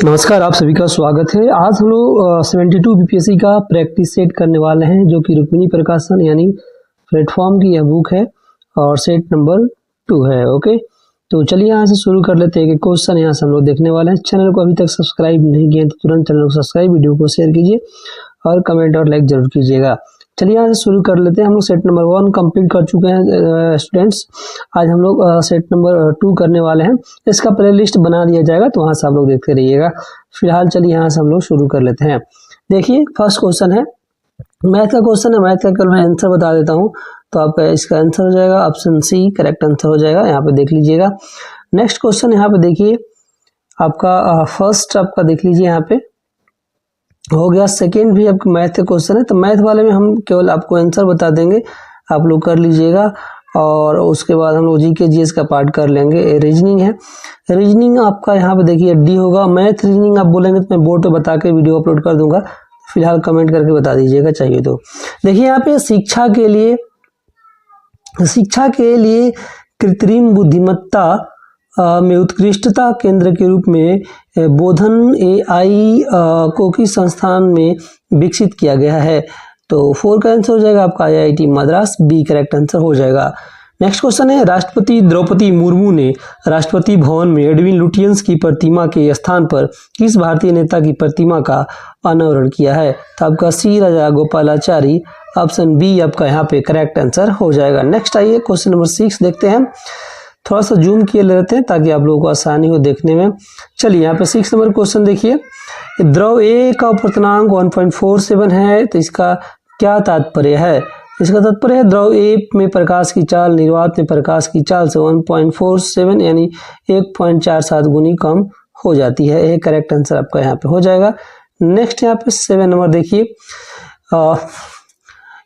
नमस्कार, आप सभी का स्वागत है। आज हम लोग 72 बीपीएससी का प्रैक्टिस सेट करने वाले हैं, जो कि रुक्मिणी प्रकाशन यानी प्लेटफॉर्म की यह बुक है और सेट नंबर 2 है। ओके, तो चलिए यहाँ से शुरू कर लेते हैं कि क्वेश्चन यहाँ से हम लोग देखने वाले हैं। चैनल को अभी तक सब्सक्राइब नहीं किया तो तुरंत चैनल को सब्सक्राइब, वीडियो को शेयर कीजिए और कमेंट और लाइक जरूर कीजिएगा। चलिए यहाँ से शुरू कर लेते हैं। हम लोग सेट नंबर 1 कंप्लीट कर चुके हैं स्टूडेंट्स। आज हम लोग सेट नंबर 2 करने वाले हैं। इसका प्ले लिस्ट बना दिया जाएगा, तो वहाँ से आप लोग देखते रहिएगा। फिलहाल चलिए यहाँ से हम लोग शुरू कर लेते हैं। देखिए, फर्स्ट क्वेश्चन है मैथ का क्वेश्चन है। मैथ का कल मैं आंसर बता देता हूँ, तो आपका इसका आंसर हो जाएगा ऑप्शन सी, करेक्ट आंसर हो जाएगा। यहाँ पे देख लीजिएगा। नेक्स्ट क्वेश्चन यहाँ पे देखिए, आपका फर्स्ट आपका देख लीजिए, यहाँ पे हो गया। सेकेंड भी आपका मैथ का क्वेश्चन है, तो मैथ वाले में हम केवल आपको आंसर बता देंगे, आप लोग कर लीजिएगा। और उसके बाद हम लोग जीके जीएस का पार्ट कर लेंगे। रीजनिंग है, रीजनिंग आपका यहाँ पे देखिए डी होगा। मैथ रीजनिंग आप बोलेंगे तो मैं बोर्ड पे बता के वीडियो अपलोड कर दूंगा, फिलहाल कमेंट करके बता दीजिएगा चाहिए तो। देखिए यहाँ पे शिक्षा के लिए कृत्रिम बुद्धिमत्ता में उत्कृष्टता केंद्र के रूप में बोधन एआई को किस संस्थान में विकसित किया गया है? तो 4 का आंसर हो जाएगा आपका IIT Madras, B correct answer हो जाएगा। नेक्स्ट क्वेश्चन है, राष्ट्रपति द्रौपदी मुर्मू ने राष्ट्रपति भवन में एडविन लुटियंस की प्रतिमा के स्थान पर किस भारतीय नेता की प्रतिमा का अनावरण किया है? तो आपका सी राजा गोपालाचारी, ऑप्शन बी आपका यहाँ पे करेक्ट आंसर हो जाएगा। नेक्स्ट आइए क्वेश्चन नंबर 6 देखते हैं। थोड़ा सा जूम किए लेते हैं ताकि आप लोगों को आसानी हो देखने में। चलिए यहाँ पे 6 नंबर क्वेश्चन देखिए, द्रव ए का अपूर्णांक 1.47 है, तो इसका क्या तात्पर्य है? इसका तात्पर्य है द्रव ए में प्रकाश की चाल निर्वात में प्रकाश की चाल से 1.47 यानी 1.47 गुनी कम हो जाती है। ये करेक्ट आंसर आपका यहाँ पे हो जाएगा। नेक्स्ट यहाँ पे 7 नंबर देखिए,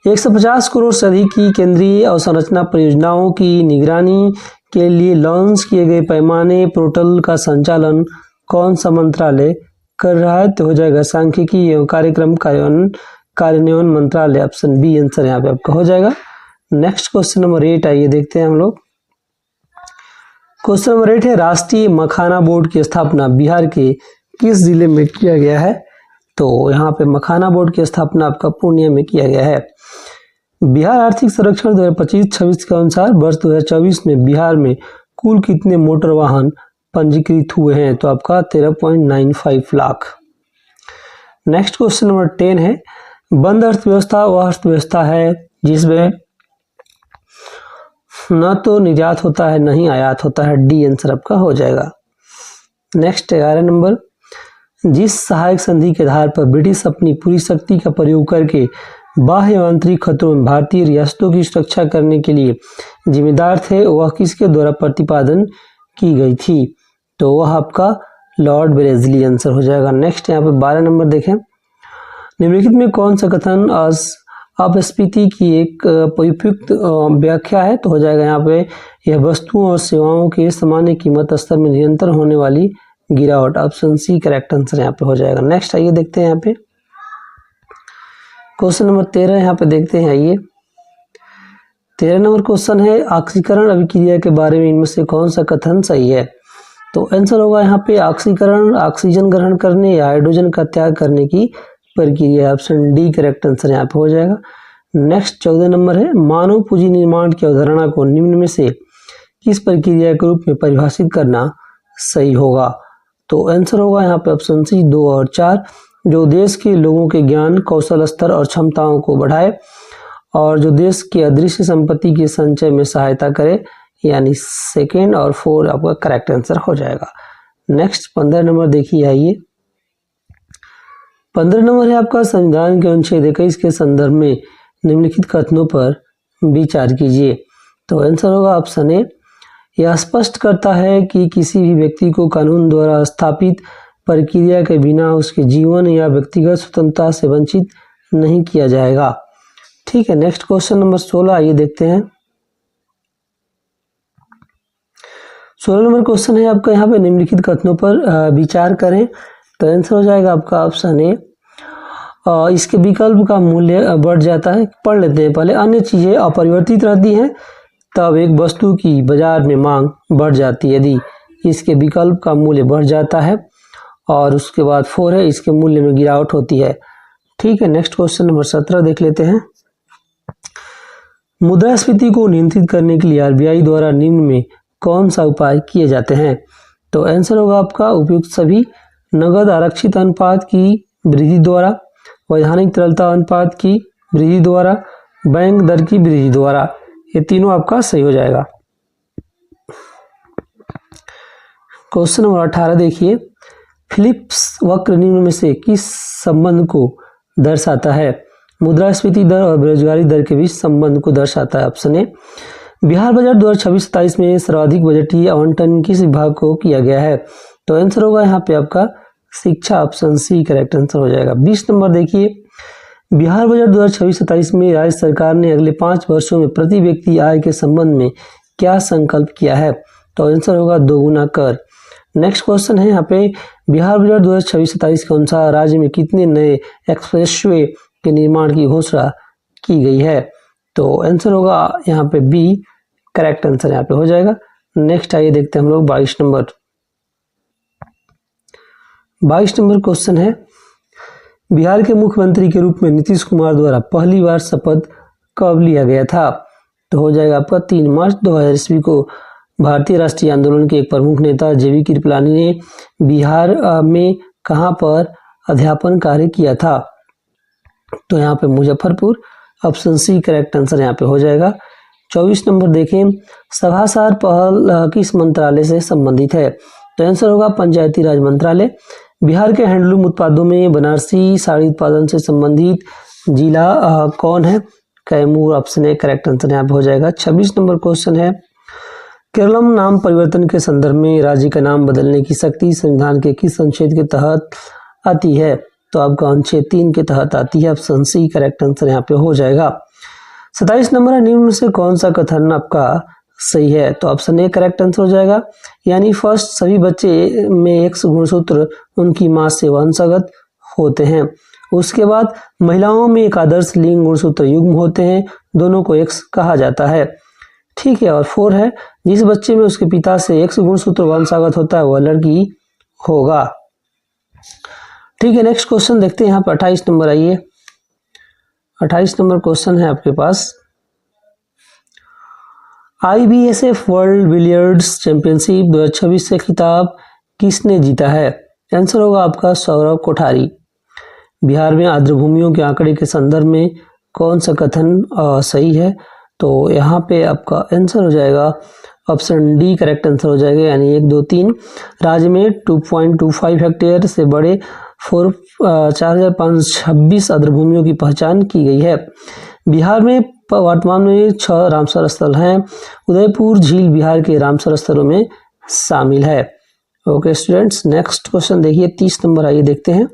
150 करोड़ से अधिक की केंद्रीय अवसंरचना परियोजनाओं की निगरानी के लिए लॉन्च किए गए पैमाने पोर्टल का संचालन कौन सा मंत्रालय कर रहा है? तो हो जाएगा सांख्यिकी एवं कार्यक्रम कार्यान्वयन मंत्रालय, ऑप्शन बी आंसर यहाँ पे आपका हो जाएगा। नेक्स्ट क्वेश्चन नंबर 8 आइए देखते हैं हम लोग। क्वेश्चन नंबर 8 है, राष्ट्रीय मखाना बोर्ड की स्थापना बिहार के किस जिले में किया गया है? तो यहाँ पे मखाना बोर्ड की स्थापना आपका पूर्णिया में किया गया है। बिहार आर्थिक सर्वेक्षण 2025-26 के अनुसार वर्ष 2024 में बिहार में कुल कितने मोटर वाहन पंजीकृत हुए हैं? तो आपका 13.95 लाख। नेक्स्ट क्वेश्चन नंबर 10 है, बंद अर्थव्यवस्था वह अर्थव्यवस्था है जिसमें न तो निर्यात होता है न ही आयात होता है, डी आंसर आपका हो जाएगा। नेक्स्ट 11 नंबर, जिस सहायक संधि के आधार पर ब्रिटिश अपनी पूरी शक्ति का प्रयोग करके बाह्य आंतरिक खतरों में भारतीय रियासतों की सुरक्षा करने के लिए जिम्मेदार थे, वह किसके द्वारा प्रतिपादन की गई थी? तो वह आपका लॉर्ड वेलेस्ली आंसर हो जाएगा। नेक्स्ट यहाँ पे 12 नंबर देखें, निम्नलिखित में कौन सा कथन अपस्फीति की एक उपयुक्त व्याख्या है? तो हो जाएगा यहाँ पे, यह वस्तुओं और सेवाओं के सामान्य कीमत स्तर में निरंतर होने वाली गिरावट, ऑप्शन सी करेक्ट आंसर यहाँ पे हो जाएगा। नेक्स्ट आइए देखते हैं यहाँ पे क्वेश्चन नंबर 13 यहाँ पे देखते हैं। आइए 13 नंबर क्वेश्चन है, ऑक्सीकरण अभिक्रिया के बारे में इनमें से कौन सा कथन सही है? तो आंसर होगा यहाँ पे ऑक्सीकरण ऑक्सीजन ग्रहण करने या हाइड्रोजन का त्याग करने की प्रक्रिया, ऑप्शन डी करेक्ट आंसर यहाँ पे हो जाएगा। नेक्स्ट 14 नंबर है, मानव पूंजी निर्माण की अवधारणा को निम्न में से किस प्रक्रिया के रूप में परिभाषित करना सही होगा? तो आंसर होगा यहाँ पे ऑप्शन सी 2 और 4, जो देश के लोगों के ज्ञान कौशल स्तर और क्षमताओं को बढ़ाए और जो देश की अदृश्य संपत्ति के संचय में सहायता करे, यानी 2 और 4 आपका करेक्ट आंसर हो जाएगा। नेक्स्ट 15 नंबर देखिए। आइए 15 नंबर है आपका, संविधान के अनुच्छेद 21 के संदर्भ में निम्नलिखित कथनों पर विचार कीजिए। तो आंसर होगा ऑप्शन ए, यह स्पष्ट करता है कि किसी भी व्यक्ति को कानून द्वारा स्थापित प्रक्रिया के बिना उसके जीवन या व्यक्तिगत स्वतंत्रता से वंचित नहीं किया जाएगा। ठीक है। नेक्स्ट क्वेश्चन नंबर 16 आइए देखते हैं। 16 नंबर क्वेश्चन है आपका, यहाँ पे निम्नलिखित कथनों पर विचार करें। तो आंसर हो जाएगा आपका ऑप्शन ए, इसके विकल्प का मूल्य बढ़ जाता है। पढ़ लेते हैं पहले। अन्य चीजें अपरिवर्तित रहती हैं तब एक वस्तु की बाजार में मांग बढ़ जाती है यदि इसके विकल्प का मूल्य बढ़ जाता है और उसके बाद 4 है, इसके मूल्य में गिरावट होती है। ठीक है, नेक्स्ट क्वेश्चन नंबर 17 देख लेते हैं। मुद्रास्फीति को नियंत्रित करने के लिए आरबीआई द्वारा निम्न में कौन सा उपाय किए जाते हैं? तो आंसर होगा आपका उपयुक्त सभी। नगद आरक्षित अनुपात की वृद्धि द्वारा, वैधानिक तरलता अनुपात की वृद्धि द्वारा, बैंक दर की वृद्धि द्वारा, ये तीनों आपका सही हो जाएगा। क्वेश्चन नंबर 18 देखिए, फिलिप्स वक्र निम्न में से किस संबंध को दर्शाता है? मुद्रास्फीति दर और बेरोजगारी दर के बीच संबंध को दर्शाता है। ऑप्शन ए, बिहार बजट 2026-27 में सर्वाधिक बजटीय आवंटन किस विभाग को किया गया है? तो आंसर होगा यहाँ पे आपका शिक्षा, ऑप्शन सी करेक्ट आंसर हो जाएगा। 20 नंबर देखिए, बिहार बजट 2026-27 में राज्य सरकार ने अगले 5 वर्षों में प्रति व्यक्ति आय के संबंध में क्या संकल्प किया है? तो आंसर होगा दोगुना कर। नेक्स्ट क्वेश्चन है यहाँ पे, बिहार बजट 2026-27 के अनुसार राज्य में कितने नए एक्सप्रेसवे के निर्माण की घोषणा की गई है? तो आंसर होगा यहाँ पे बी करेक्ट आंसर यहाँ पे हो जाएगा। नेक्स्ट आइए देखते हैं हम लोग 22 नंबर। 22 नंबर क्वेश्चन है, बिहार के मुख्यमंत्री के रूप में नीतीश कुमार द्वारा पहली बार शपथ कब लिया गया था? तो हो जाएगा आपका 3 मार्च 2000 ईस्वी को। भारतीय राष्ट्रीय आंदोलन के एक प्रमुख नेता जेबी कृपलानी ने बिहार में कहां पर अध्यापन कार्य किया था? तो यहाँ पे Muzaffarpur, option C correct answer यहाँ पे हो जाएगा। 24 नंबर देखें, सभासार पहल किस मंत्रालय से संबंधित है? तो आंसर होगा पंचायती राज मंत्रालय। बिहार के हैंडलूम उत्पादों में बनारसी साड़ी उत्पादन से संबंधित जिला कौन है? Kaimur, option A correct answer यहाँ पे हो जाएगा। 26 नंबर क्वेश्चन है, केरलम नाम परिवर्तन के संदर्भ में राज्य का नाम बदलने की शक्ति संविधान के किस अनुच्छेद के तहत आती है? तो आपका अनुच्छेद 3 के तहत आती है। ऑप्शन सी करेक्ट आंसर यहाँ पे हो जाएगा। 27 नंबर है, निम्न में से कौन सा कथन आपका सही है? तो ऑप्शन ए करेक्ट आंसर हो जाएगा। यानी फर्स्ट, सभी बच्चे में एक्स गुणसूत्र उनकी मां से वंशगत होते हैं। उसके बाद महिलाओं में एक आदर्श लिंग गुणसूत्र युग्म होते हैं, दोनों को एक्स कहा जाता है। ठीक है, और 4 है, जिस बच्चे में उसके पिता से एक्स गुणसूत्र वंशागत होता है वह लड़की होगा। ठीक है, नेक्स्ट क्वेश्चन देखते हैं यहाँ पर 28 नंबर। आइए 28 नंबर क्वेश्चन है आपके पास, IBSF वर्ल्ड बिलियर्ड्स चैंपियनशिप 2026 से खिताब किसने जीता है? आंसर होगा आपका सौरभ कोठारी। बिहार में आर्द्रभूमियों के आंकड़े के संदर्भ में कौन सा कथन सही है? तो यहाँ पे आपका आंसर हो जाएगा ऑप्शन डी करेक्ट आंसर हो जाएगा। यानी 1, 2, 3 राज्य में 2.25 हेक्टेयर से बड़े 4526 आर्द्रभूमियों की पहचान की गई है। बिहार में वर्तमान में 6 रामसर स्थल हैं। उदयपुर झील बिहार के रामसर स्थलों में शामिल है। ओके स्टूडेंट्स, नेक्स्ट क्वेश्चन देखिए 30 नंबर। आइए देखते हैं,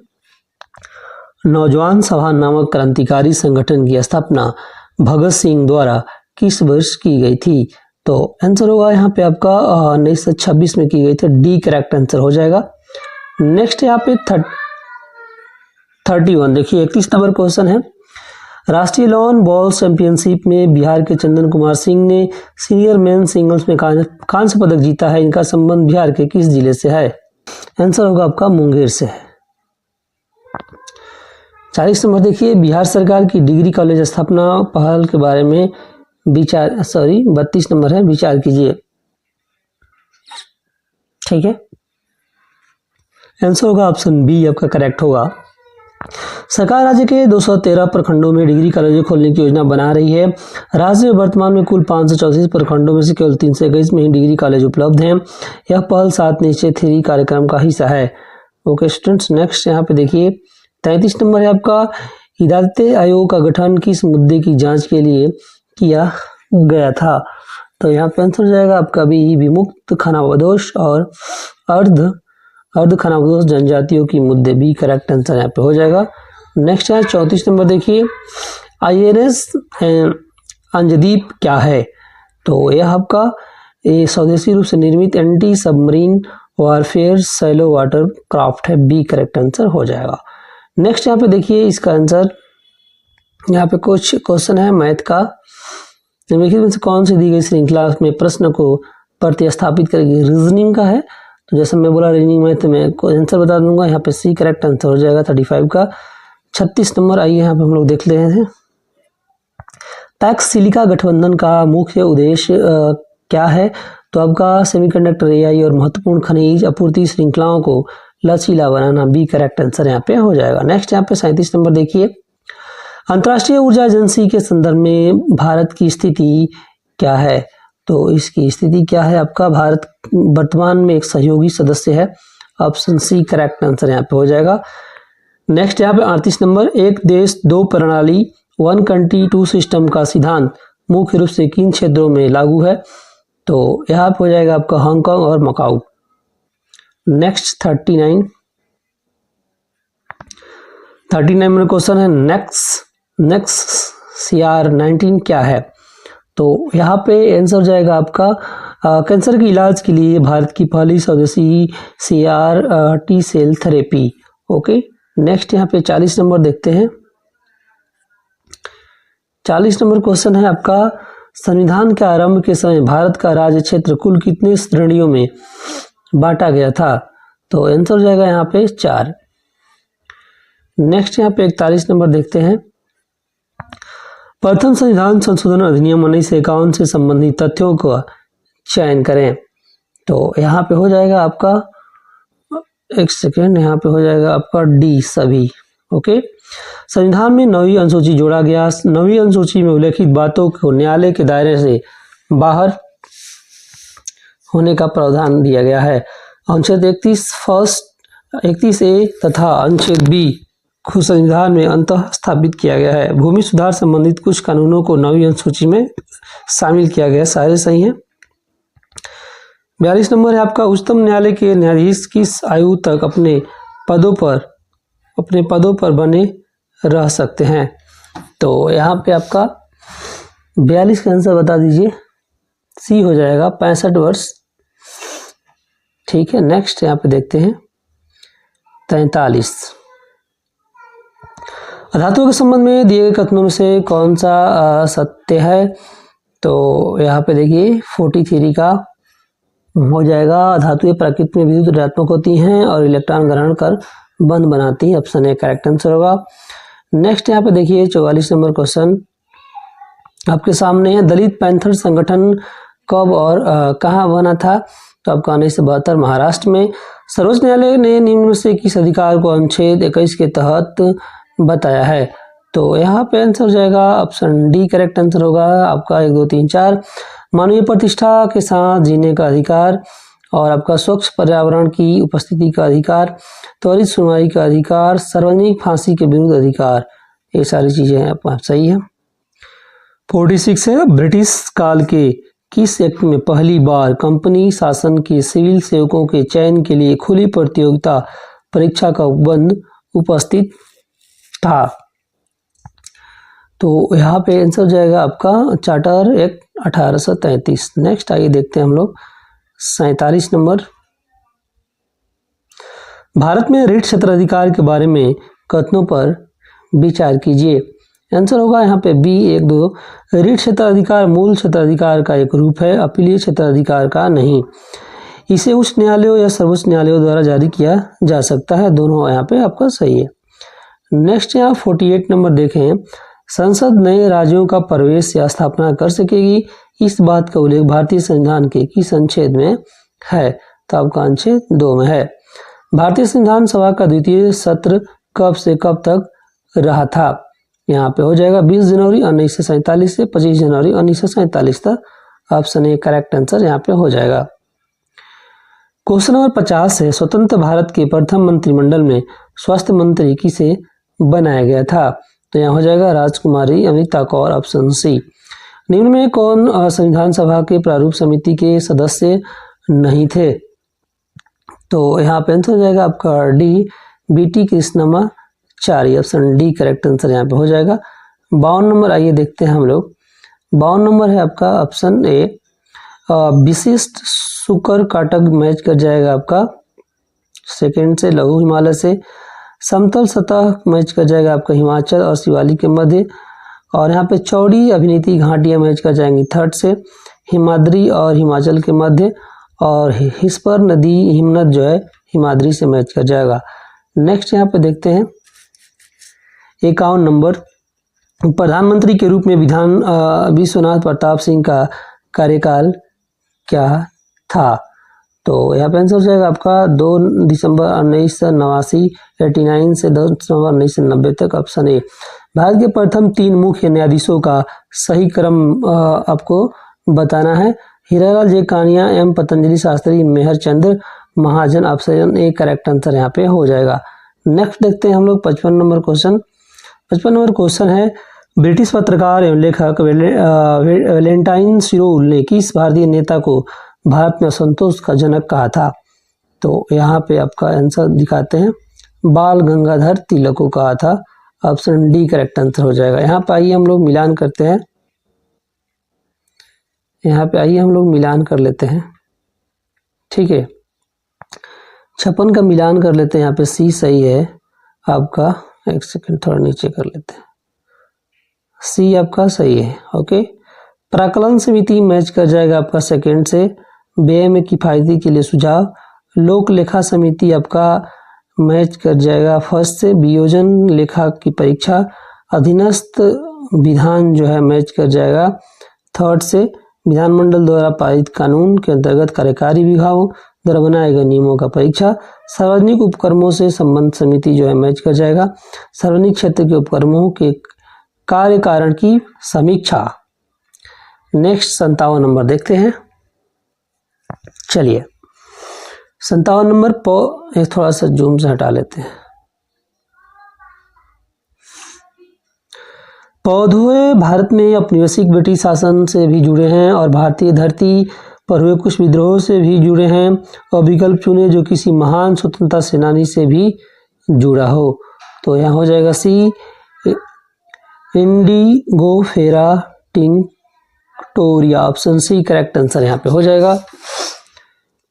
नौजवान सभा नामक क्रांतिकारी संगठन की स्थापना भगत सिंह द्वारा किस वर्ष की गई थी? तो आंसर होगा यहाँ पे आपका 1926 में की गई थी। डी करेक्ट आंसर हो जाएगा। नेक्स्ट यहाँ पे 31 देखिए 31 नंबर क्वेश्चन है, राष्ट्रीय लॉन बॉल चैंपियनशिप में बिहार के चंदन कुमार सिंह ने सीनियर मेन सिंगल्स में कांस्य पदक जीता है। इनका संबंध बिहार के किस जिले से है? आंसर होगा आपका मुंगेर से है। 40 नंबर देखिए, बिहार सरकार की डिग्री कॉलेज स्थापना पहल के बारे में 32 नंबर है, विचार कीजिए। ठीक है, आंसर होगा ऑप्शन बी आपका करेक्ट होगा। सरकार राज्य के 213 प्रखंडों में डिग्री कॉलेज खोलने की योजना बना रही है। राज्य में वर्तमान में कुल 534 प्रखंडों में से केवल 321 में ही डिग्री कॉलेज उपलब्ध हैं। यह पहल 7 निश्चय 3 कार्यक्रम का हिस्सा है। ओके स्टूडेंट्स, नेक्स्ट यहाँ पे देखिए 33 नंबर है आपका, हिदायत आयोग का गठन किस मुद्दे की जांच के लिए किया गया था? तो यहाँ पे आंसर हो जाएगा आपका भी, विमुक्त खानाबदोश और अर्ध खानाबदोश जनजातियों की मुद्दे, भी करेक्ट आंसर यहाँ पे हो जाएगा। नेक्स्ट है 34 नंबर देखिए, INS अंजदीप क्या है? तो यह आपका स्वदेशी रूप से निर्मित anti submarine warfare shallow water craft है। बी करेक्ट आंसर हो जाएगा। नेक्स्ट यहाँ पे देखिए इसका आंसर, यहाँ पे कुछ क्वेश्चन है मैथ का। निम्नलिखित में से कौन सी दी गई श्रृंखला में प्रश्न को प्रतिस्थापित करेगी? रीजनिंग का है, तो जैसे मैं बोला रीजनिंग में, तो मैं आंसर बता दूंगा। यहाँ पे सी करेक्ट आंसर हो जाएगा 35 का। 36 नंबर आइए यहाँ पे हम लोग देख ले रहे थे। पैक्स सिलिका गठबंधन का मुख्य उद्देश्य क्या है? तो आपका सेमीकंडक्टर, एआई और महत्वपूर्ण खनिज आपूर्ति श्रृंखलाओं को लचीला बनाना, बी करेक्ट आंसर यहाँ पे हो जाएगा। नेक्स्ट यहाँ पे 37 नंबर देखिए, अंतर्राष्ट्रीय ऊर्जा एजेंसी के संदर्भ में भारत की स्थिति क्या है? तो इसकी स्थिति क्या है आपका? भारत वर्तमान में एक सहयोगी सदस्य है। ऑप्शन सी करेक्ट आंसर यहाँ पे हो जाएगा। नेक्स्ट यहाँ पे 38 नंबर, एक देश दो प्रणाली, वन कंट्री टू सिस्टम का सिद्धांत मुख्य रूप से किन क्षेत्रों में लागू है? तो यहाँ पे हो जाएगा आपका हांगकांग और मकाऊ। नेक्स्ट 39 नंबर क्वेश्चन है, नेक्स्ट CR19 क्या है? तो यहाँ पे आंसर हो जाएगा आपका कैंसर के इलाज के लिए भारत की पहली स्वदेशी CR-T cell therapy. Okay, next यहाँ पे 40 नंबर देखते हैं। 40 नंबर क्वेश्चन है आपका, संविधान के आरंभ के समय भारत का राज्य क्षेत्र कुल कितने श्रेणियों में बांटा गया था? तो आंसर हो जाएगा यहाँ पे 4। नेक्स्ट यहाँ पे 41 नंबर देखते हैं, प्रथम संविधान संशोधन अधिनियम 1951 से संबंधित तथ्यों का चयन करें। तो यहाँ पे हो जाएगा आपका, एक सेकेंड, यहाँ पे हो जाएगा आपका डी सभी। ओके, संविधान में 9वीं अनुसूची जोड़ा गया। 9वीं अनुसूची में उल्लेखित बातों को न्यायालय के दायरे से बाहर होने का प्रावधान दिया गया है। अनुच्छेद 31A तथा अनुच्छेद B को संविधान में अंतः स्थापित किया गया है। भूमि सुधार संबंधित कुछ कानूनों को 9वीं अनुसूची में शामिल किया गया। सारे सही हैं। 42 नंबर है आपका, उच्चतम न्यायालय के न्यायाधीश किस आयु तक अपने पदों पर बने रह सकते हैं? तो यहाँ पे आपका 42 का आंसर बता दीजिए। सी हो जाएगा 65 वर्ष। ठीक है, नेक्स्ट यहाँ पे देखते हैं 43, धातुओं के संबंध में दिए गए कथनों में से कौन सा सत्य है? तो यहाँ पे देखिए 43 का हो जाएगा, धातुएं प्रकृति में विद्युत ऋणात्मक होती हैं और इलेक्ट्रॉन ग्रहण कर बंध बनाती है। ऑप्शन ए करेक्ट आंसर होगा। नेक्स्ट यहाँ पे देखिए 44 नंबर क्वेश्चन आपके सामने है, दलित पैंथर संगठन कब और कहाँ बना था? तो आपका 1972 महाराष्ट्र में। सर्वोच्च न्यायालय ने निम्न में से किस अधिकार को अनुच्छेद 21 के तहत बताया है? तो यहाँ पे आंसर हो जाएगा ऑप्शन डी करेक्ट आंसर होगा आपका। 1 2 3 4 मानवीय प्रतिष्ठा के साथ जीने का अधिकार और आपका स्वच्छ पर्यावरण की उपस्थिति का अधिकार, त्वरित सुनवाई का अधिकार, सार्वजनिक फांसी के विरुद्ध अधिकार, ये सारी चीजें हैं आपका सही है। 46 है, ब्रिटिश काल के किस एक्ट में पहली बार कंपनी शासन के सिविल सेवकों के चयन के लिए खुली प्रतियोगिता परीक्षा का उपबंध उपस्थित था? तो यहाँ पे आंसर हो जाएगा आपका चार्टर एक्ट 1833। नेक्स्ट आइए देखते हैं हम लोग 47 नंबर, भारत में ऋण क्षेत्राधिकार के बारे में कथनों पर विचार कीजिए। आंसर होगा यहाँ पे बी 1 2। ऋण क्षेत्राधिकार मूल क्षेत्राधिकार का एक रूप है, अपीलीय क्षेत्राधिकार का नहीं। इसे उच्च न्यायालयों या सर्वोच्च न्यायालयों द्वारा जारी किया जा सकता है। दोनों यहाँ पे आपका सही है। नेक्स्ट यहाँ 48 नंबर देखें, संसद नए राज्यों का प्रवेश या स्थापना कर सकेगी, इस बात का उल्लेख भारतीय संविधान के किस अनुच्छेद में है? तो आपका अनुच्छेद 2 में है। भारतीय संविधान सभा का द्वितीय सत्र कब से कब तक रहा था? यहाँ पे हो जाएगा 20 जनवरी 1947 से 25 जनवरी 1947 तक। ऑप्शन ए करेक्ट आंसर यहाँ पे हो जाएगा। क्वेश्चन नंबर 50 है, स्वतंत्र भारत के प्रथम मंत्रिमंडल में स्वास्थ्य मंत्री किसे बनाया गया था? तो यहाँ हो जाएगा राजकुमारी अमृता कौर। Option C. निम्न में कौन संविधान सभा के प्रारूप समिति के सदस्य नहीं थे? तो यहाँ पे आंसर हो जाएगा आपका D BT Krishnamachari. Option D correct answer यहाँ पे हो जाएगा। 52 नंबर आइए देखते हैं हम लोग। 52 नंबर है आपका ऑप्शन ए, विशिष्ट शुक्र काटक मैच कर जाएगा आपका सेकंड से, लघु हिमालय से। समतल सतह मैच कर जाएगा आपका हिमाचल और शिवालिक के मध्य। और यहाँ पे चौड़ी अभिनीति घाटियां मैच कर जाएंगी थर्ड से, हिमाद्री और हिमाचल के मध्य। और हिस्पर नदी हिमनद जो है हिमाद्री से मैच कर जाएगा। नेक्स्ट यहाँ पे देखते हैं 51 नंबर, प्रधानमंत्री के रूप में विश्वनाथ प्रताप सिंह का कार्यकाल क्या था? तो यहाँ पे आंसर हो जाएगा आपका 2 दिसंबर 1989 89 से 2 दिसंबर 1990 तक। Option A. भारत के प्रथम 3 मुख्य न्यायाधीशों का सही क्रम आपको बताना है। Hiralal J Kania, M Patanjali Shastri, Mehr Chand Mahajan. Option A correct answer यहाँ पे हो जाएगा। नेक्स्ट देखते हैं हम लोग 55 नंबर क्वेश्चन। 55 नंबर क्वेश्चन है, ब्रिटिश पत्रकार एवं लेखक वैलेंटाइन सिरोल ने किस भारतीय नेता को भारत में असंतोष का जनक कहा था? तो यहाँ पे आपका आंसर दिखाते हैं, बाल गंगाधर तिलक को कहा था। ऑप्शन डी करेक्ट आंसर हो जाएगा। यहाँ पे आइए हम लोग मिलान करते हैं, यहाँ पे आइए हम लोग मिलान कर लेते हैं। ठीक है, 56 का मिलान कर लेते हैं। यहाँ पे सी सही है आपका, एक सेकंड थोड़ा नीचे कर लेते हैं, सी आपका सही है। ओके, प्राकलन समिति मैच कर जाएगा आपका सेकंड से। व्यय में किफायती के लिए सुझाव, लोक लेखा समिति आपका मैच कर जाएगा फर्स्ट से। वियोजन लेखा की परीक्षा, अधीनस्थ विधान जो है मैच कर जाएगा थर्ड से। विधानमंडल द्वारा पारित कानून के अंतर्गत कार्यकारी विभागों द्वारा बनाए गए नियमों का परीक्षा, सार्वजनिक उपक्रमों से संबंध समिति जो है मैच कर जाएगा। सार्वजनिक क्षेत्र के उपक्रमों के कार्य कारण की समीक्षा। नेक्स्ट 57 नंबर देखते हैं। चलिए 57 नंबर थोड़ा सा जूम से हटा लेते हैं। पौधे भारत में औपनिवेशिक ब्रिटिश शासन से भी जुड़े हैं और भारतीय धरती पर हुए कुछ विद्रोहों से भी जुड़े हैं, और विकल्प चुने जो किसी महान स्वतंत्रता सेनानी से भी जुड़ा हो। तो यहाँ हो जाएगा C, Indigofera tinctoria. Option C correct answer यहाँ पे हो जाएगा।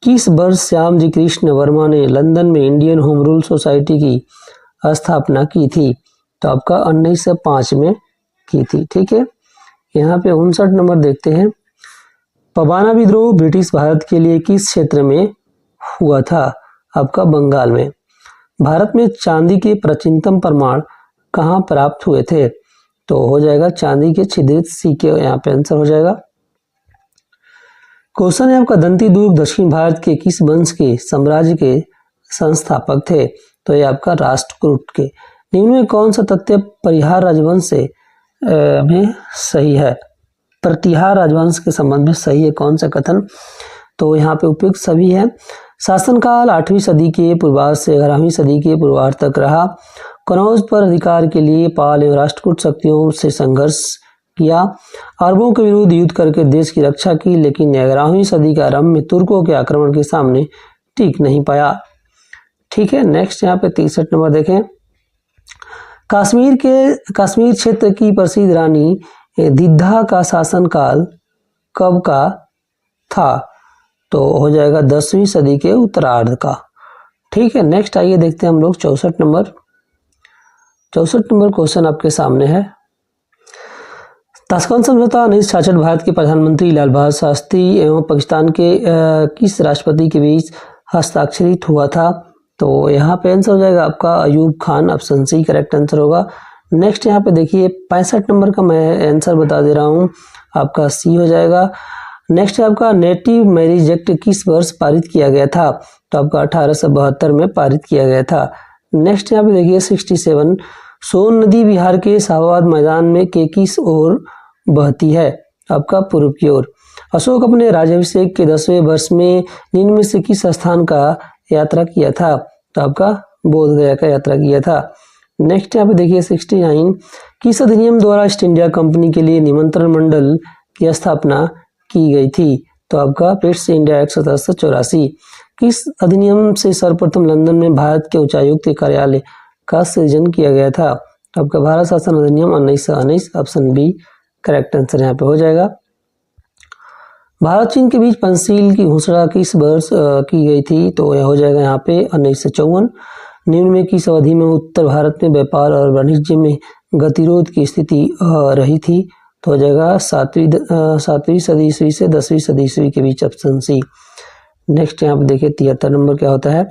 किस वर्ष श्याम जी कृष्ण वर्मा ने लंदन में इंडियन होम रूल सोसाइटी की स्थापना की थी? तो आपका 1905 में की थी। ठीक है, यहाँ पे 59 नंबर देखते हैं। पबाना विद्रोह ब्रिटिश भारत के लिए किस क्षेत्र में हुआ था? आपका बंगाल में। भारत में चांदी के प्राचीनतम प्रमाण कहाँ प्राप्त हुए थे? तो हो जाएगा चांदी के छिद्रित सिक्के, यहाँ पे आंसर हो जाएगा। क्वेश्चन है आपका, दंती दुर्ग दक्षिण भारत के किस वंश के साम्राज्य के संस्थापक थे? तो ये आपका राष्ट्रकूट के। निम्न में कौन सा तथ्य परिहार राजवंश से में सही है? प्रतिहार राजवंश के संबंध में सही है कौन सा कथन? तो यहाँ पे उपयुक्त सभी है। शासनकाल 8वीं सदी के पूर्वार्ध से 11वीं सदी के पूर्वार्ध तक रहा। कनौज पर अधिकार के लिए पाल एवं राष्ट्रकूट शक्तियों से संघर्ष किया। अरबों के विरुद्ध युद्ध करके देश की रक्षा की, लेकिन 11वीं सदी के आरंभ में तुर्कों के आक्रमण के सामने टिक नहीं पाया। ठीक है, नेक्स्ट यहाँ पे 63 नंबर देखें। कश्मीर क्षेत्र की प्रसिद्ध रानी दिद्धा का शासनकाल कब का था? तो हो जाएगा 10वीं सदी के उत्तरार्ध का। ठीक है, नेक्स्ट आइए देखते हैं हम लोग 64 नंबर। 64 नंबर क्वेश्चन आपके सामने है। ताशकंद समझौता 1966 भारत के प्रधानमंत्री लाल बहादुर शास्त्री एवं पाकिस्तान के किस राष्ट्रपति के बीच हस्ताक्षरित हुआ था? तो यहाँ पे आंसर हो जाएगा आपका Ayub Khan. Option C correct answer होगा। नेक्स्ट यहाँ पे देखिए 65 नंबर का मैं आंसर बता दे रहा हूँ, आपका सी हो जाएगा। नेक्स्ट है आपका नेटिव मैरिज एक्ट किस वर्ष पारित किया गया था? तो आपका 1872 में पारित किया गया था। नेक्स्ट यहाँ पे देखिए 67, सोन नदी बिहार के शाहाबाद मैदान में के किस ओर बहती है? आपका पूर्व की ओर। अशोक अपने राज्याभिषेक के 10वें वर्ष में निम्न में से किस स्थान का यात्रा किया था? तो आपका बोध गया का यात्रा किया था। नेक्स्ट यहाँ पे देखिए 69, किस अधिनियम द्वारा ईस्ट इंडिया कंपनी के लिए निमंत्रण मंडल की स्थापना की गई थी? तो आपका ईस्ट इंडिया एक्ट 1784। किस अधिनियम से सर्वप्रथम लंदन में भारत के उच्चायुक्त कार्यालय का सृजन किया गया था? तो आपका भारत शासन अधिनियम 1919। ऑप्शन बी करेक्ट आंसर यहाँ पे हो जाएगा। भारत चीन के बीच पंचशील की घोषणा किस वर्ष की गई थी? तो यह हो जाएगा यहाँ पे 1954। निम्न में किस अवधि में उत्तर भारत में व्यापार और वाणिज्य में गतिरोध की स्थिति रही थी? तो हो जाएगा 7वीं सदी ईस्वी से 10वीं सदी ईस्वी के बीच। Option C. नेक्स्ट यहाँ पे देखिए 73 नंबर क्या होता है,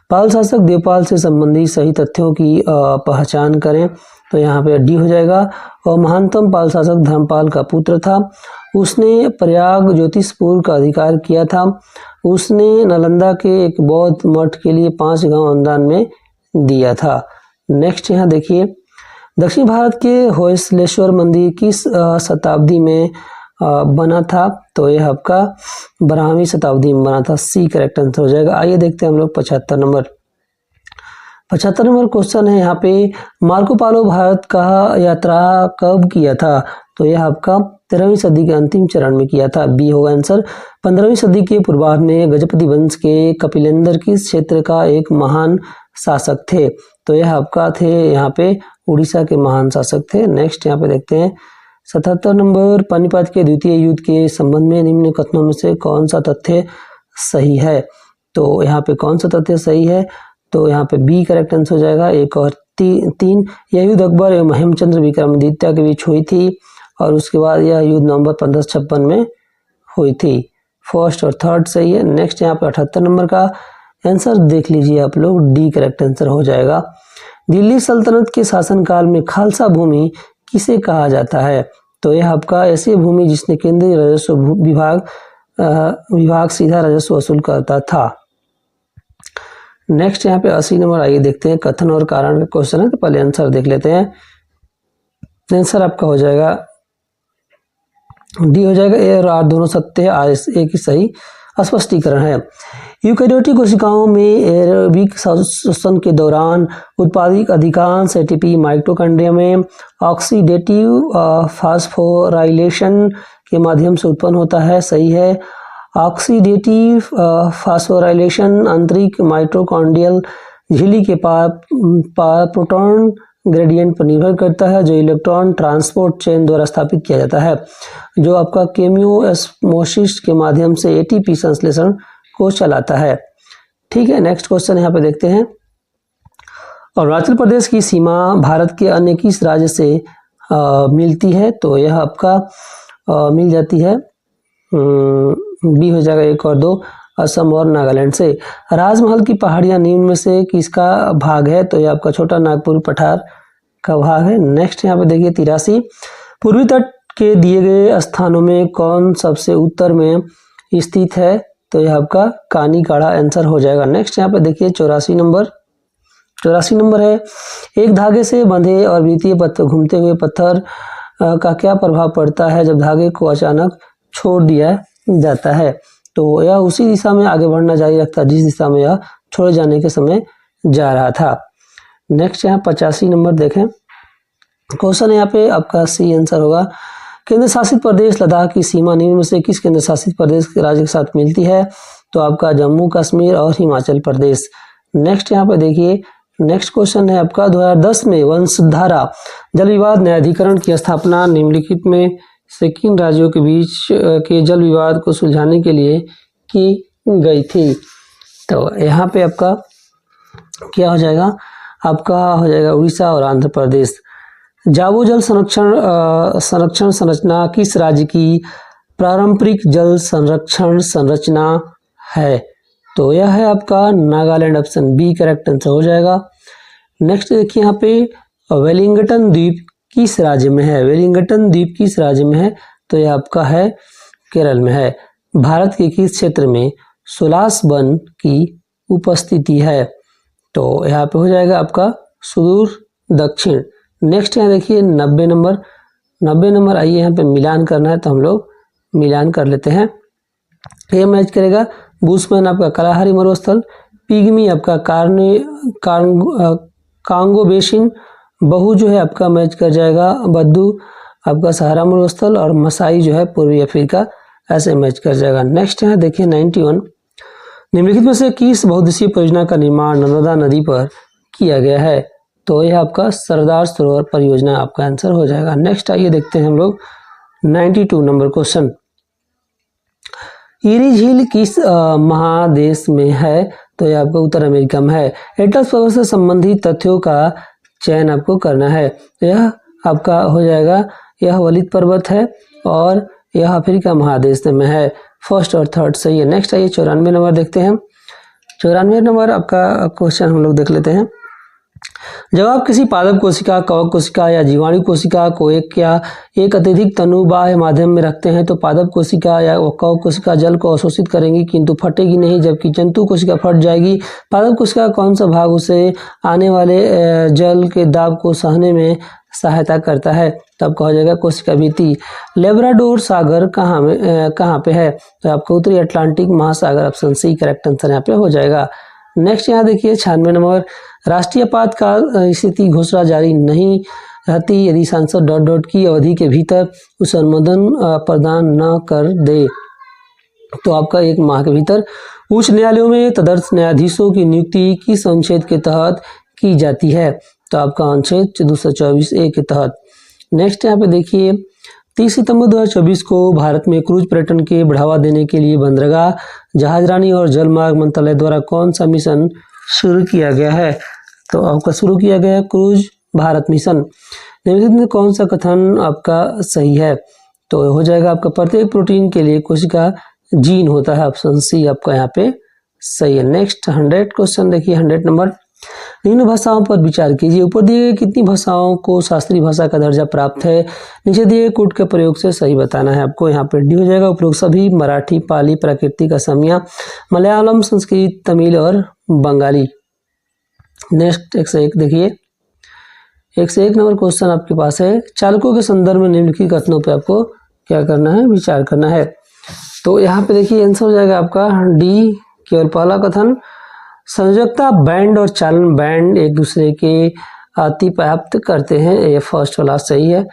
पाल शासक देवपाल से संबंधित सही तथ्यों की पहचान करें। तो यहाँ पे डी हो जाएगा। और महानतम पाल शासक धर्मपाल का पुत्र था, उसने प्रयाग ज्योतिषपुर का अधिकार किया था, उसने नालंदा के एक बौद्ध मठ के लिए 5 गांव अनुदान में दिया था। नेक्स्ट यहाँ देखिए, दक्षिण भारत के होयसलेश्वर मंदिर किस शताब्दी में बना था। तो यह आपका 12वीं शताब्दी में बना था, सी करेक्ट आंसर हो जाएगा। आइए देखते हैं हम लोग 75 नंबर। 75 नंबर क्वेश्चन है यहाँ पे, मार्को पालो भारत का यात्रा कब किया था। तो यह आपका 13वीं सदी के अंतिम चरण में किया था, बी होगा आंसर। 15वीं सदी के पूर्वार्ध में गजपति वंश के कपिलेंद्र किस क्षेत्र का एक महान शासक थे। तो यह आपका थे यहाँ पे उड़ीसा के महान शासक थे। नेक्स्ट यहाँ पे देखते हैं 77 नंबर, पानीपत के द्वितीय युद्ध के संबंध में निम्न कथनों में से कौन सा तथ्य सही है। तो यहाँ पे कौन सा तथ्य सही है, तो यहाँ पे बी करेक्ट आंसर हो जाएगा। 1 और 3, यह युद्ध अकबर एवं हेमचंद्र विक्रमादित्य के बीच हुई थी और उसके बाद यह युद्ध नवंबर 1556 में हुई थी। फर्स्ट और थर्ड सही है। नेक्स्ट यहाँ पे 78 नंबर का आंसर देख लीजिए आप लोग, डी करेक्ट आंसर हो जाएगा। दिल्ली सल्तनत के शासनकाल में खालसा भूमि किसे कहा जाता है। तो यह आपका ऐसी भूमि जिसने केंद्रीय राजस्व विभाग सीधा राजस्व वसूल करता था। नेक्स्ट यहाँ पे 80 नंबर, आइए देखते हैं कथन और कारण का क्वेश्चन है। तो पहले आंसर देख लेते हैं। आंसर आपका हो जाएगा डी हो जाएगा। ए और आर दोनों सत्य है, आर ए की सही स्पष्टीकरण है। यूकैरियोटिक कोशिकाओं में एरोबिक श्वसन के दौरान उत्पादित अधिकांश एटीपी माइटोकॉन्ड्रिया में ऑक्सीडेटिव फास्फोराइलेशन के माध्यम से उत्पन्न होता है, सही है। ऑक्सीडेटिव फास्फोराइलेशन आंतरिक माइटोकॉन्ड्रियल झिल्ली के पार प्रोटॉन ग्रेडियंट पर निर्भर करता है, जो इलेक्ट्रॉन ट्रांसपोर्ट चेन द्वारा स्थापित किया जाता है, जो आपका केमियोस्मोसिस के माध्यम से एटीपी संश्लेषण को चलाता है। ठीक है, नेक्स्ट क्वेश्चन यहाँ पे देखते हैं। अरुणाचल प्रदेश की सीमा भारत के अन्य किस राज्य से मिलती है। तो यह आपका मिल जाती है, बी हो जाएगा 1 और 2, असम और नागालैंड से। राजमहल की पहाड़ियां निम्न में से किसका भाग है। तो यह आपका छोटा नागपुर पठार का भाग है। नेक्स्ट यहाँ पे देखिए 83, पूर्वी तट के दिए गए स्थानों में कौन सबसे उत्तर में स्थित है। तो यह आपका कानी काड़ा आंसर हो जाएगा। नेक्स्ट यहाँ पे देखिए 84 नंबर है, एक धागे से बंधे और विद्युतीय पथ पर घूमते हुए पत्थर का क्या प्रभाव पड़ता है जब धागे को अचानक छोड़ दिया जाता है। तो यह उसी दिशा में आगे बढ़ना जारी रखता है जिस दिशा में यह छोड़े जाने के समय जा रहा था। नेक्स्ट यहाँ 85 नंबर देखें, क्वेश्चन यहाँ पे आपका सी आंसर होगा। केंद्र शासित प्रदेश लद्दाख की सीमा निम्न में से किस केंद्र शासित प्रदेश के राज्य के साथ मिलती है। तो आपका जम्मू कश्मीर और हिमाचल प्रदेश। नेक्स्ट यहाँ पे देखिए, नेक्स्ट क्वेश्चन है आपका 2010 में वंशधारा जल विवाद न्यायाधिकरण की स्थापना निम्नलिखित में से किन राज्यों के बीच के जल विवाद को सुलझाने के लिए की गई थी। तो यहाँ पे आपका क्या हो जाएगा, आपका हो जाएगा उड़ीसा और आंध्र प्रदेश। जावो जल संरक्षण संरचना किस राज्य की पारंपरिक जल संरक्षण संरचना है। तो यह है आपका Nagaland, option B correct answer हो जाएगा। नेक्स्ट देखिए यहाँ पे वेलिंगटन द्वीप किस राज्य में है। वेलिंगटन द्वीप किस राज्य में है। तो यह आपका है केरल में है। भारत के किस क्षेत्र में सुलास वन की उपस्थिति है। तो यहाँ पे हो जाएगा आपका सुदूर दक्षिण। नेक्स्ट यहाँ देखिए 90 नंबर, आइए यहाँ पे मिलान करना है तो हम लोग मिलान कर लेते हैं। ये मैच करेगा बुशमैन आपका कालाहारी मरुस्थल, पिग्मी आपका कांगो बेसिन, बहु जो है आपका मैच कर जाएगा बद्दू आपका सहारा मरुस्थल, और मसाई जो है पूर्वी अफ्रीका, ऐसे मैच कर जाएगा। नेक्स्ट यहाँ देखिए 91, निम्नलिखित में से किस बहुउद्देशीय परियोजना का निर्माण नर्मदा नदी पर किया गया है। तो यह आपका सरदार सरोवर परियोजना आपका आंसर हो जाएगा। नेक्स्ट आइए देखते हैं हम लोग 92 नंबर क्वेश्चन, इरी झील किस महादेश में है। तो यह आपको उत्तर अमेरिका में है। एटलस पर्वत से संबंधित तथ्यों का चयन आपको करना है। यह आपका हो जाएगा, यह वलित पर्वत है और यह अफ्रीका महादेश में है। फर्स्ट और थर्ड सही है। नेक्स्ट आइए 94 नंबर देखते हैं। 94 नंबर आपका क्वेश्चन हम लोग देख लेते हैं। जब आप किसी पादप कोशिका, कवक कोशिका या जीवाणु कोशिका को एक या एक अत्यधिक तनुबाह्य माध्यम में रखते हैं तो पादप कोशिका या कवक कोशिका जल को अवशोषित करेंगी किंतु फटेगी नहीं, जबकि जंतु कोशिका फट जाएगी। पादप कोशिका का कौन सा भाग उसे आने वाले जल के दाब को सहने में सहायता करता है? तब कहा जाएगा कोशिका भित्ति। लेब्राडोर सागर कहाँ पे है? तो आपका उत्तरी अटलांटिक महासागर, ऑप्शन सी करेक्ट आंसर यहाँ पे हो जाएगा। नेक्स्ट यहाँ देखिए 96 नंबर। राष्ट्रीय आपातकाल स्थिति घोषणा जारी नहीं रहती यदि सांसद डॉट डॉट की अवधि के भीतर उस अनुमोदन प्रदान न कर दे। तो आपका 1 माह के भीतर उच्च न्यायालयों में तदर्थ न्यायाधीशों की नियुक्ति किस अनुच्छेद के तहत की जाती है? तो आपका अनुच्छेद 224A के तहत। नेक्स्ट यहाँ पे देखिए 30 सितंबर 2024 को भारत में क्रूज पर्यटन के बढ़ावा देने के लिए बंदरगाह, जहाजरानी और जलमार्ग मंत्रालय द्वारा कौन सा मिशन शुरू किया गया है? तो आपका शुरू किया गया है क्रूज भारत मिशन। निम्नलिखित में कौन सा कथन आपका सही है? तो हो जाएगा आपका प्रत्येक प्रोटीन के लिए कोशिका जीन होता है, ऑप्शन सी आपका यहाँ पे सही है। नेक्स्ट 100 क्वेश्चन देखिए 100 नंबर। निम्न भाषाओं पर विचार कीजिए। ऊपर दिए गए कितनी भाषाओं को शास्त्रीय भाषा का दर्जा प्राप्त है? नीचे दिए कोड के प्रयोग से सही बताना है आपको। यहाँ पे डी हो जाएगा उपरोक्त सभी: मराठी, पाली, प्राकृतिक, असमिया, मलयालम, संस्कृत, तमिल और बंगाली। नेक्स्ट 101 देखिए 101 नंबर क्वेश्चन आपके पास है। चालकों के संदर्भ में निम्नलिखित कथनों पे आपको क्या करना है? विचार करना है। तो यहाँ पे देखिए आंसर हो जाएगा आपका डी, केवल पहला कथन। संयोजकता बैंड और चालन बैंड एक दूसरे के अतिव्याप्त करते हैं, ये फर्स्ट वाला सही है।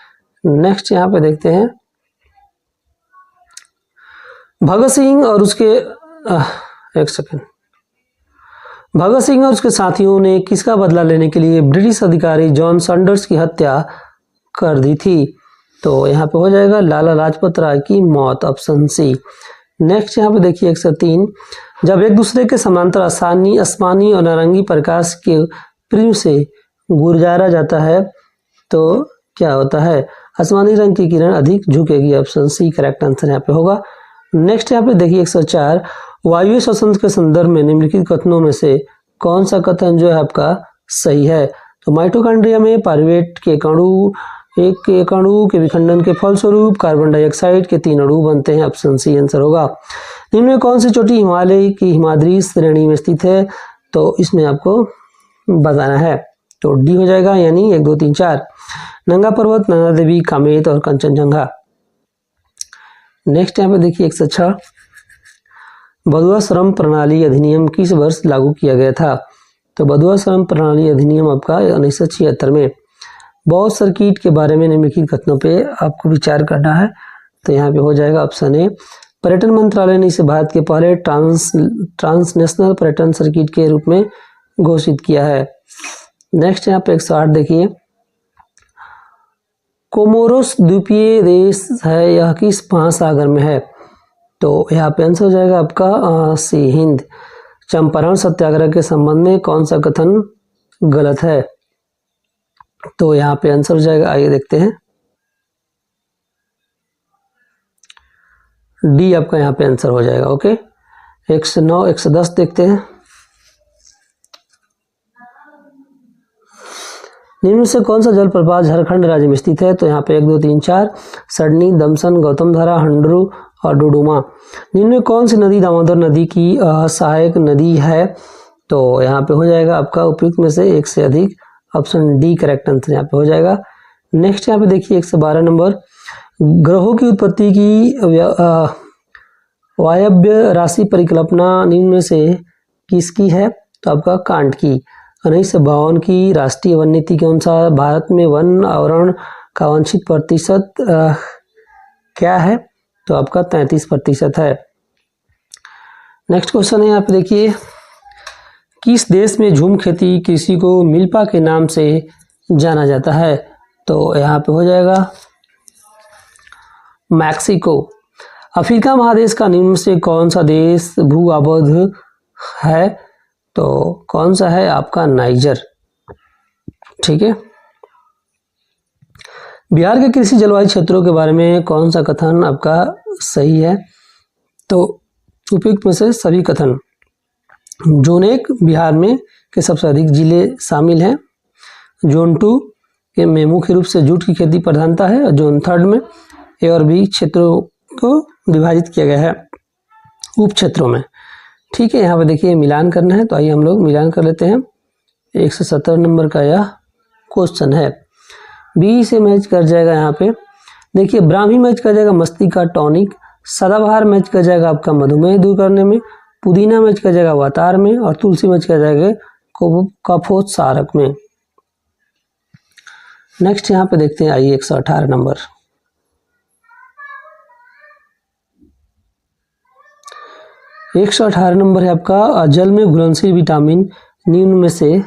नेक्स्ट यहाँ पे देखते हैं भगत सिंह और उसके भगत सिंह और उसके साथियों ने किसका बदला लेने के लिए ब्रिटिश अधिकारी जॉन सैंडर्स की हत्या कर दी थी? तो यहाँ पे हो जाएगा लाला लाजपत राय की मौत, ऑप्शन सी। नेक्स्ट यहाँ पे देखिए 103। जब एक दूसरे के समांतर आसमानी और नारंगी प्रकाश के प्रिज्म से गुजारा जाता है तो क्या होता है? आसमानी रंग की किरण अधिक झुकेगी, ऑप्शन सी करेक्ट आंसर यहाँ पे होगा। नेक्स्ट यहाँ पे देखिए 104। वायु श्वसन के संदर्भ में निम्नलिखित कथनों में से कौन सा कथन जो है आपका सही है? तो माइटोकॉन्ड्रिया में पायरुवेट के एक अणु के विखंडन के फलस्वरूप कार्बन डाइऑक्साइड के 3 अणु बनते हैं, ऑप्शन सी आंसर होगा। निम्न में कौन सी चोटी हिमालय की हिमाद्री श्रेणी में स्थित है? तो इसमें आपको बताना है। तो डी हो जाएगा, यानी 1 2 3 4 नंगा पर्वत, नंदा देवी, कामेत और कंचनजंगा। नेक्स्ट यहाँ पे देखिए 106। बधुआ श्रम प्रणाली अधिनियम किस वर्ष लागू किया गया था? तो बधुआ श्रम प्रणाली अधिनियम आपका 1976 में। बॉस सर्किट के बारे में निम्नलिखित कथनों पे आपको विचार करना है। तो यहाँ पे हो जाएगा ऑप्शन ए। पर्यटन मंत्रालय ने इसे भारत के पहले ट्रांसनेशनल पर्यटन सर्किट के रूप में घोषित किया है। नेक्स्ट यहाँ पे 108 देखिए। कोमोरोस द्वीपीय देश है, यह किस महासागर में है? तो यहाँ पे आंसर हो जाएगा आपका सी हिंद। चंपारण सत्याग्रह के संबंध में कौन सा कथन गलत है? तो यहाँ पे आंसर हो जाएगा, आइए देखते हैं, डी आपका यहाँ पे आंसर हो जाएगा। ओके 109 110 देखते हैं। निम्न से कौन सा जलप्रपात झारखंड राज्य में स्थित है? तो यहाँ पे 1 2 3 4 सडनी, दमसन, गौतम धारा, हंडरू और डुडुमा। निम्न में कौन सी नदी दामोदर नदी की सहायक नदी है? तो यहाँ पे हो जाएगा आपका उपयुक्त में से एक से अधिक, ऑप्शन डी करेक्ट आंसर यहाँ पे हो जाएगा। नेक्स्ट यहाँ पे देखिए 112 नंबर। ग्रहों की उत्पत्ति की वायव्य राशि परिकल्पना निम्न में से किसकी है? तो आपका कांट की। 1952 की राष्ट्रीय वन नीति के अनुसार भारत में वन आवरण का वांछित प्रतिशत क्या है? तो आपका 33% है। नेक्स्ट क्वेश्चन है यहाँ पे देखिए। किस देश में झूम खेती कृषि को मिल्पा के नाम से जाना जाता है? तो यहाँ पे हो जाएगा मैक्सिको। अफ्रीका महादेश का निम्न से कौन सा देश भू आबद्ध है? तो कौन सा है आपका? नाइजर। ठीक है। बिहार के कृषि जलवायु क्षेत्रों के बारे में कौन सा कथन आपका सही है? तो उपयुक्त में से सभी कथन। जोन 1 बिहार में के सबसे अधिक जिले शामिल हैं। जोन 2 के में मुख्य रूप से जूट की खेती प्रधानता है। और जोन 3 में ए और बी क्षेत्रों को विभाजित किया गया है उप क्षेत्रों में। ठीक है, यहाँ पे देखिए मिलान करना है, तो आइए हम लोग मिलान कर लेते हैं। 170 नंबर का यह क्वेश्चन है। बी से मैच कर जाएगा यहाँ पे, देखिए ब्राह्मी मैच कर जाएगा मस्तिष्क टॉनिक, सदाबहार मैच कर जाएगा आपका मधुमेह दूर करने में, पुदीना मैच कर जाएगा वातार में, और तुलसी मैच कर जाएगा कफोत्सारक में। नेक्स्ट यहाँ पे देखते हैं, आइए 118 नंबर। एक 118 नंबर है आपका, जल में घुलनशील विटामिन निम्न में से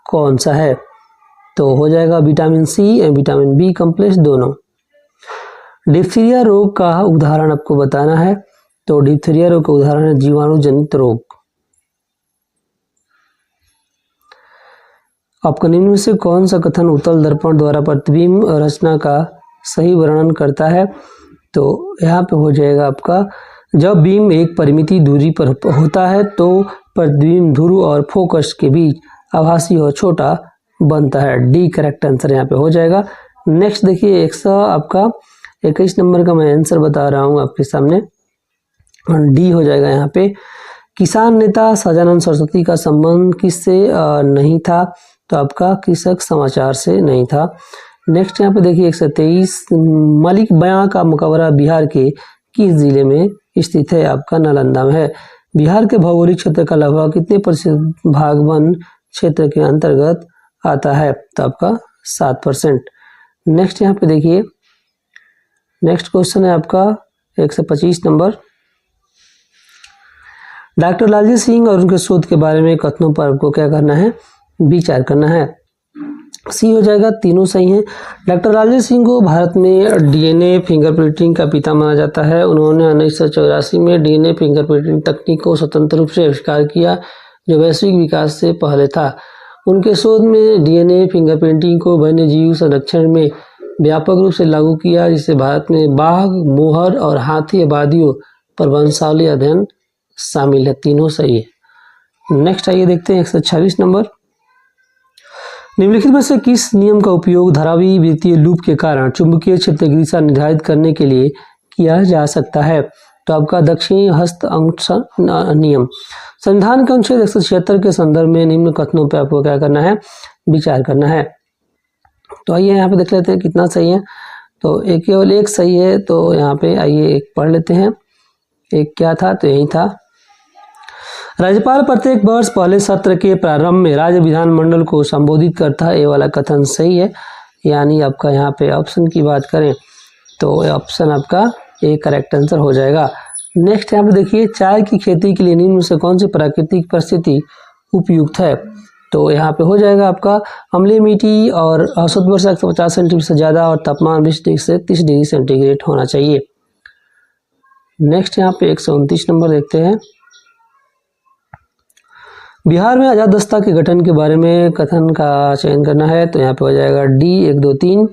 कौन सा है? तो हो जाएगा विटामिन सी और विटामिन बी कॉम्प्लेक्स दोनों। डिप्थीरिया रोग का उदाहरण आपको बताना है, तो डिप्थीरिया रोग का उदाहरण है जीवाणु जनित रोग। आपका निम्न में से कौन सा कथन उत्तल दर्पण द्वारा प्रतिबिंब रचना का सही वर्णन करता है? तो यहाँ पे हो जाएगा आपका, जब बीम एक परिमित दूरी पर होता है तो प्रतिबिंब ध्रुव और फोकस के बीच आभासी और छोटा बनता है। डी करेक्ट आंसर यहाँ पे हो जाएगा। नेक्स्ट देखिए 121 नंबर का मैं आंसर बता रहा हूँ आपके सामने, डी हो जाएगा यहाँ पे। किसान नेता सजानंद सरस्वती का संबंध किससे नहीं था? तो आपका कृषक समाचार से नहीं था। नेक्स्ट यहाँ पे देखिए 123, मलिक बयां का मकबरा बिहार के किस जिले में स्थित है? आपका नालंदा में है। बिहार के भौगोलिक क्षेत्र का लगभग कितने % भाग वन क्षेत्र के अंतर्गत आता है? तो आपका 7%। नेक्स्ट यहाँ पे देखिए, नेक्स्ट क्वेश्चन है आपका 125 नंबर। डॉक्टर लालजी सिंह और उनके शोध के बारे में कथनों पर आपको क्या करना है? विचार करना है। सी हो जाएगा, तीनों सही हैं। डॉक्टर लालजी सिंह को भारत में डीएनए फिंगरप्रिंटिंग का पिता माना जाता है। उन्होंने 1984 में डीएनए फिंगरप्रिंटिंग तकनीक को स्वतंत्र रूप से आविष्कार किया, जो वैश्विक विकास से पहले था। उनके शोध में डीएनए फिंगरप्रिंटिंग को वन्यजीव संरक्षण में व्यापक रूप से लागू किया, जिससे भारत में बाघ, मोहर और हाथी आबादियों पर वंशावली अध्ययन शामिल है। तीनों सही है। नेक्स्ट आइए देखते हैं 126 नंबर। निम्नलिखित में से किस नियम का उपयोग धारावी विद्युतीय लूप के कारण चुंबकीय क्षेत्र की दिशा निर्धारित करने के लिए किया जा सकता है? तो आपका दक्षिणी हस्त अंश नियम। संविधान के अनुच्छेद 176 के संदर्भ में निम्न कथनों पर आपको क्या करना है? विचार करना है। तो आइए यहाँ पे देख लेते हैं कितना सही है। तो एक केवल एक सही है, तो यहाँ पे आइए एक पढ़ लेते हैं। एक क्या था? तो यही था, राज्यपाल प्रत्येक वर्ष पहले सत्र के प्रारंभ में राज्य विधानमंडल को संबोधित करता है। ये वाला कथन सही है, यानी आपका यहाँ पे ऑप्शन की बात करें तो ऑप्शन आपका ए करेक्ट आंसर हो जाएगा। नेक्स्ट यहाँ पे देखिए, चाय की खेती के लिए निम्न से कौन सी प्राकृतिक परिस्थिति उपयुक्त है? तो यहाँ पे हो जाएगा आपका अम्लीय मिट्टी और औसत वर्षा 150 सेंटीमीटर से ज़्यादा और तापमान 20 डिग्री से 30 डिग्री सेंटीग्रेड होना चाहिए। नेक्स्ट यहाँ पे 129 नंबर देखते हैं। बिहार में आजाद दस्ता के गठन के बारे में कथन का चयन करना है, तो यहाँ पे हो जाएगा डी 1, 2, 3।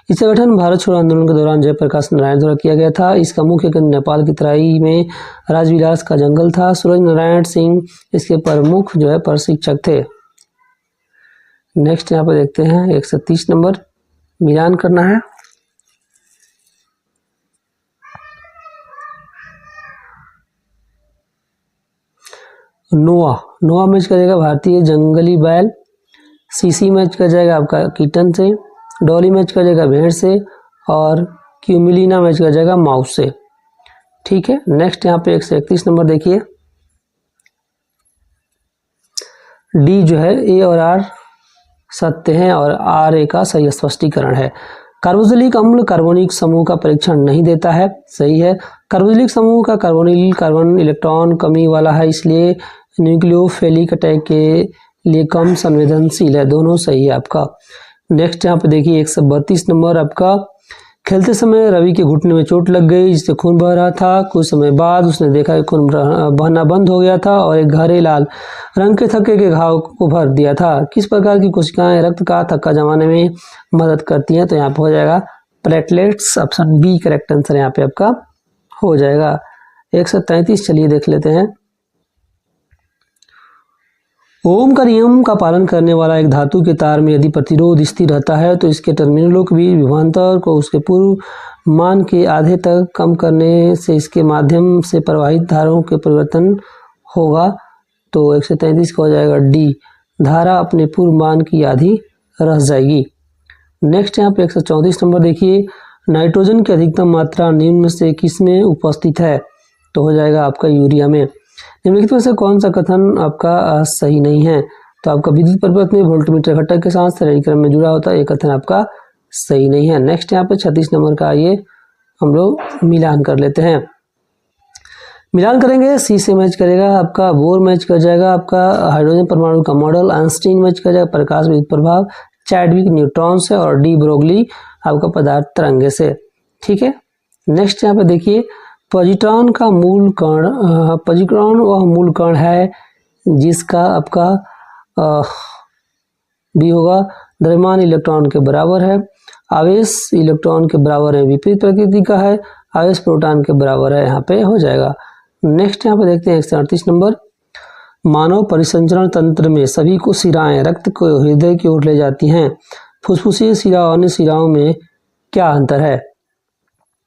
इसका गठन भारत छोड़ो आंदोलन के दौरान जयप्रकाश नारायण द्वारा किया गया था। इसका मुख्य केंद्र नेपाल की तराई में राजविलास का जंगल था। सूरज नारायण सिंह इसके प्रमुख जो है प्रशिक्षक थे। नेक्स्ट यहाँ पे देखते हैं 130 नंबर, मिलान करना है। नोआ मैच कर जाएगा भारतीय जंगली बैल। सीसी मैच कर जाएगा आपका कीटन से। डॉली मैच कर जाएगा भेड़ से। और क्यूमिलीना मैच कर जाएगा माउस से। ठीक है, नेक्स्ट यहाँ पे 131 नंबर देखिए। डी जो है ए और आर सत्य हैं और आर ए का सही स्पष्टीकरण है। कार्बोक्सिलिक अम्ल कार्बोनिक समूह का परीक्षण नहीं देता है, सही है। कार्बोक्सिलिक समूह का कार्बोनिल कार्बन इलेक्ट्रॉन कमी वाला है, इसलिए न्यूक्लियोफिलिक अटैक के लिए कम संवेदनशील है। दोनों सही है आपका। नेक्स्ट यहाँ पे देखिए 132 नंबर आपका। खेलते समय रवि के घुटने में चोट लग गई, जिससे खून बह रहा था। कुछ समय बाद उसने देखा कि खून बहना बंद हो गया था और एक गहरे लाल रंग के थक्के के घाव को भर दिया था। किस प्रकार की कोशिकाएं रक्त का थक्का जमाने में मदद करती हैं? तो यहाँ पे हो जाएगा platelets. Option B correct answer यहाँ पे आपका हो जाएगा। 133 चलिए देख लेते हैं। ओम का नियम का पालन करने वाला एक धातु के तार में यदि प्रतिरोध स्थिर रहता है तो इसके टर्मिनलों के बीच विभवांतर को उसके पूर्व मान के आधे तक कम करने से इसके माध्यम से प्रवाहित धाराओं के परिवर्तन होगा। तो 133 का हो जाएगा डी, धारा अपने पूर्व मान की आधी रह जाएगी। नेक्स्ट यहाँ पे 134 नंबर देखिए, नाइट्रोजन की अधिकतम मात्रा निम्न में से किस में उपस्थित है? तो हो जाएगा आपका यूरिया में। निम्नलिखित में से कौन सा कथन आपका सही नहीं है? तो आपका विद्युत परिपथ में वोल्टमीटर घटक के साथ श्रेणी क्रम में जुड़ा होता है, ये कथन आपका सही नहीं है। नेक्स्ट यहाँ पे 36 नंबर का ये हम लोग मिलान कर लेते हैं। मिलान करेंगे, सी से मैच करेगा आपका, बोर मैच कर जाएगा आपका, हाइड्रोजन परमाणु का मॉडल, आइंस्टीन मैच कर जाएगा, प्रकाश विद्युत प्रभाव, चैडविक न्यूट्रॉन से, और डी ब्रोगली आपका पदार्थ तरंगे से। ठीक है। नेक्स्ट यहाँ पे देखिए, पॉजिट्रॉन का मूल कण, पॉजिट्रॉन वह मूल कण है जिसका आपका भी होगा द्रव्यमान इलेक्ट्रॉन के बराबर है, आवेश इलेक्ट्रॉन के बराबर है, विपरीत प्रकृति का है, आवेश प्रोटॉन के बराबर है, यहाँ पे हो जाएगा। नेक्स्ट यहाँ पे देखते हैं 138 नंबर, मानव परिसंचरण तंत्र में सभी को शिराएं रक्त को हृदय की ओर ले जाती हैं, फुसफुसीय शिरा और अन्य शिराओं में क्या अंतर है?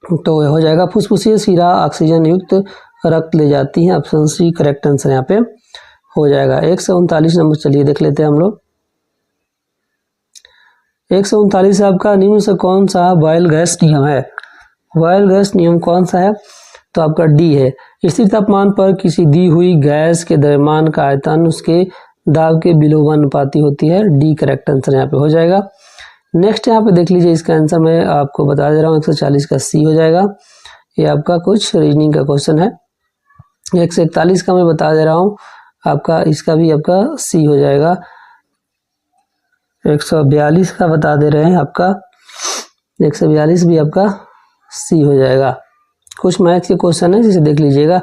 तो हो जाएगा फुसफुसीय शिरा ऑक्सीजन युक्त रक्त ले जाती हैं, ऑप्शन सी करेक्ट आंसर यहाँ पे हो जाएगा। 139 नंबर चलिए देख लेते हैं हम लोग। 139 आपका निम्न से कौन सा बॉयल गैस नियम है? बॉयल गैस नियम कौन सा है? तो आपका डी है, स्थिर तापमान पर किसी दी हुई गैस के द्रव्यमान का आयतन उसके दाब के विलोमानुपाती होती है, डी करेक्ट आंसर यहाँ पे हो जाएगा। नेक्स्ट यहाँ पे देख लीजिए, इसका आंसर मैं आपको बता दे रहा हूँ, 140 का सी हो जाएगा। ये आपका कुछ रीजनिंग का क्वेश्चन है। 141 का मैं बता दे रहा हूँ आपका, इसका भी आपका सी हो जाएगा। 142 का बता दे रहे हैं आपका, 142 भी आपका सी हो जाएगा। कुछ मैथ के क्वेश्चन है जिसे देख लीजिएगा।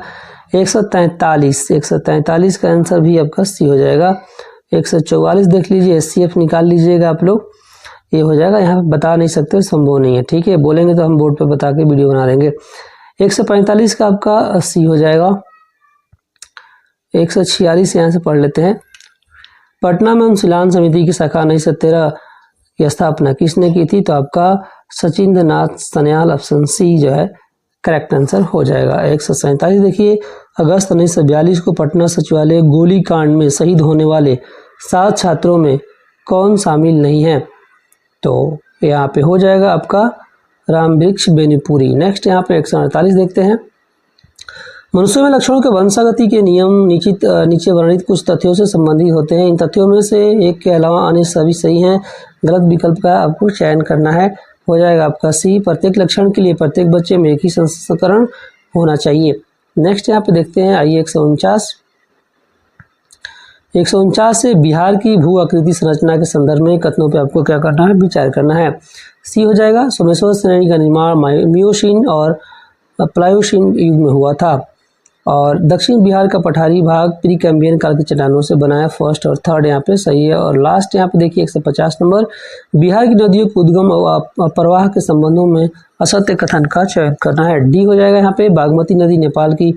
143 का आंसर भी आपका सी हो जाएगा। 144 देख लीजिए, SCF निकाल लीजिएगा आप लोग, ये हो जाएगा। यहाँ पे बता नहीं सकते, संभव नहीं है। ठीक है, बोलेंगे तो हम बोर्ड पे बता के वीडियो बना देंगे। 145 का आपका सी हो जाएगा। 146 यहाँ से पढ़ लेते हैं। पटना में अनुशीलन समिति की शाखा 1913 की स्थापना किसने की थी? तो आपका सचिंद्र नाथ सन्याल, ऑप्शन सी जो है करेक्ट आंसर हो जाएगा। 147 देखिए, अगस्त 1942 को पटना सचिवालय गोलीकांड में शहीद होने वाले 7 छात्रों में कौन शामिल नहीं है? तो यहाँ पे हो जाएगा आपका रामवृक्ष बेनीपुरी। नेक्स्ट यहाँ पे 148 देखते हैं। मनुष्य में लक्षणों के वंशागति के नियम नीचे वर्णित कुछ तथ्यों से संबंधित होते हैं। इन तथ्यों में से एक के अलावा अन्य सभी सही हैं। गलत विकल्प का आपको चयन करना है, हो जाएगा आपका सी। प्रत्येक लक्षण के लिए प्रत्येक बच्चे में एक ही संस्करण होना चाहिए। नेक्स्ट यहाँ पे देखते हैं, आइए 149 से बिहार की भू आकृति संरचना के संदर्भ में कथनों पे आपको क्या करना है? विचार करना है। सी हो जाएगा। सोमेश्वर श्रेणी का निर्माण मियोशीन और प्लायोशीन युग में हुआ था, और दक्षिण बिहार का पठारी भाग प्री कैम्बियन काल की चट्टानों से बनाया, फर्स्ट और थर्ड यहाँ पे सही है। और लास्ट यहाँ पे देखिए 150 नंबर, बिहार की नदियों के उद्गम और प्रवाह के संबंधों में असत्य कथन का चयन करना है, डी हो जाएगा। यहाँ पे बागमती नदी नेपाल की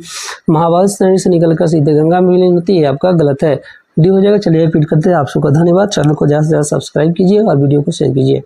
महाभारत श्रेणी से निकलकर सीधे गंगा में विलीन होती है, आपका गलत है, डी हो जाएगा। चलिए रिपीट करते हैं। आप सबका धन्यवाद। चैनल को ज़्यादा से ज़्यादा सब्सक्राइब कीजिए और वीडियो को शेयर कीजिए।